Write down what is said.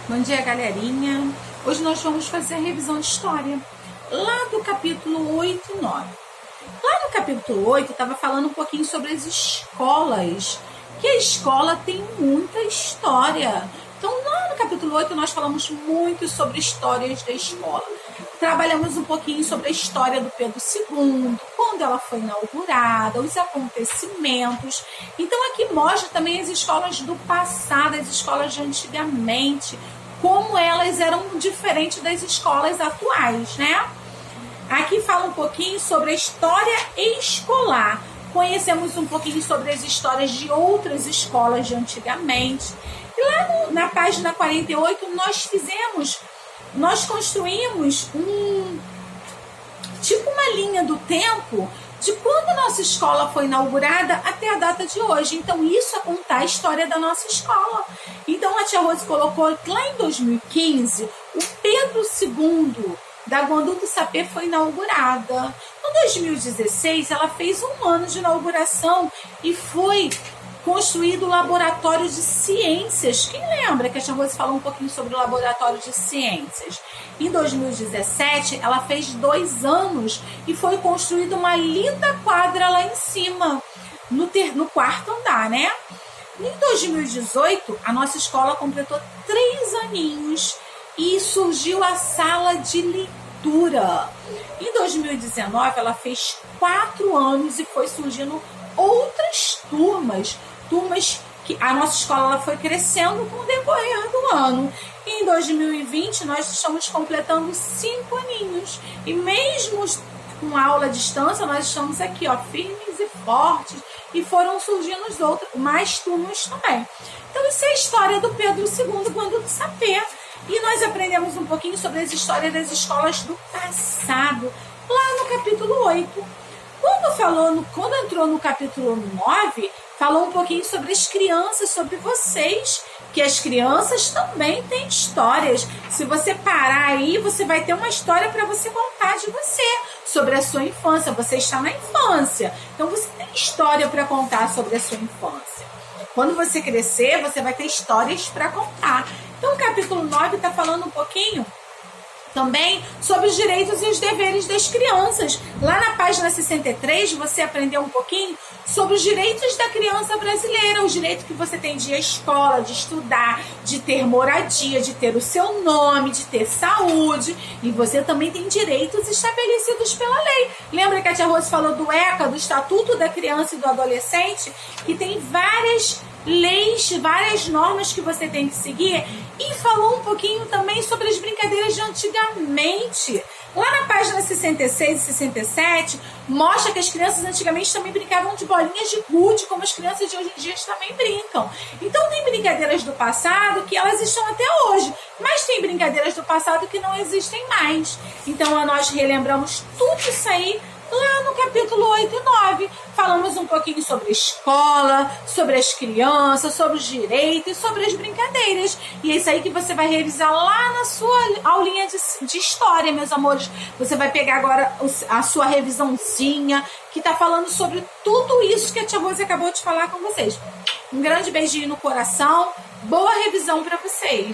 Bom dia, galerinha. Hoje nós vamos fazer a revisão de história lá do capítulo 8 e 9. Lá no capítulo 8 estava falando um pouquinho sobre as escolas, que a escola tem muita história. Então lá no capítulo 8 nós falamos muito sobre histórias da escola. Trabalhamos um pouquinho sobre a história do Pedro II, quando ela foi inaugurada, os acontecimentos. Então aqui mostra também as escolas do passado, as escolas de antigamente, como elas eram diferentes das escolas atuais, né? Aqui fala um pouquinho sobre a história escolar. Conhecemos um pouquinho sobre as histórias de outras escolas de antigamente. E lá na página 48 nós construímos tipo uma linha do tempo de quando a nossa escola foi inaugurada até a data de hoje. Então, isso é contar a história da nossa escola. Então, a tia Rose colocou que lá em 2015, o Pedro II da Guandu do Sapê foi inaugurada. Em 2016, ela fez 1 ano de inauguração e foi construído o Laboratório de Ciências. Quem lembra que a tia Rose falou um pouquinho sobre o Laboratório de Ciências? Em 2017, ela fez 2 anos e foi construída uma linda quadra lá em cima, no 4º andar, né? Em 2018, a nossa escola completou 3 aninhos e surgiu a sala de leitura. Em 2019, ela fez 4 anos e foi surgindo outras turmas que a nossa escola ela foi crescendo com o decorrer do ano. E em 2020, nós estamos completando 5 aninhos. E mesmo com aula à distância, nós estamos aqui, ó, firmes e fortes. E foram surgindo mais turmas também. Então, isso é a história do Pedro II, Guandu do Sapê. E nós aprendemos um pouquinho sobre as histórias das escolas do passado, lá no capítulo 8. Quando entrou no capítulo 9, falou um pouquinho sobre as crianças, sobre vocês, que as crianças também têm histórias. Se você parar aí, você vai ter uma história para você contar de você, sobre a sua infância. Você está na infância, então você tem história para contar sobre a sua infância. Quando você crescer, você vai ter histórias para contar. Então o capítulo 9 está falando um pouquinho também sobre os direitos e os deveres das crianças. Lá na página 63, você aprendeu um pouquinho sobre os direitos da criança brasileira, os direitos que você tem de ir à escola, de estudar, de ter moradia, de ter o seu nome, de ter saúde. E você também tem direitos estabelecidos pela lei. Lembra que a tia Rose falou do ECA, do Estatuto da Criança e do Adolescente, que tem várias leis, várias normas que você tem que seguir, e falou um pouquinho também sobre as brincadeiras de antigamente. Lá na página 66 e 67, mostra que as crianças antigamente também brincavam de bolinhas de gude, como as crianças de hoje em dia também brincam. Então tem brincadeiras do passado que elas estão até hoje, mas tem brincadeiras do passado que não existem mais. Então nós relembramos tudo isso aí lá no capítulo 8 e 9. Falamos um pouquinho sobre a escola, sobre as crianças, sobre os direitos, sobre as brincadeiras. E é isso aí que você vai revisar lá na sua aulinha de história, meus amores. Você vai pegar agora a sua revisãozinha, que tá falando sobre tudo isso que a tia Rose acabou de falar com vocês. Um grande beijinho no coração. Boa revisão para vocês.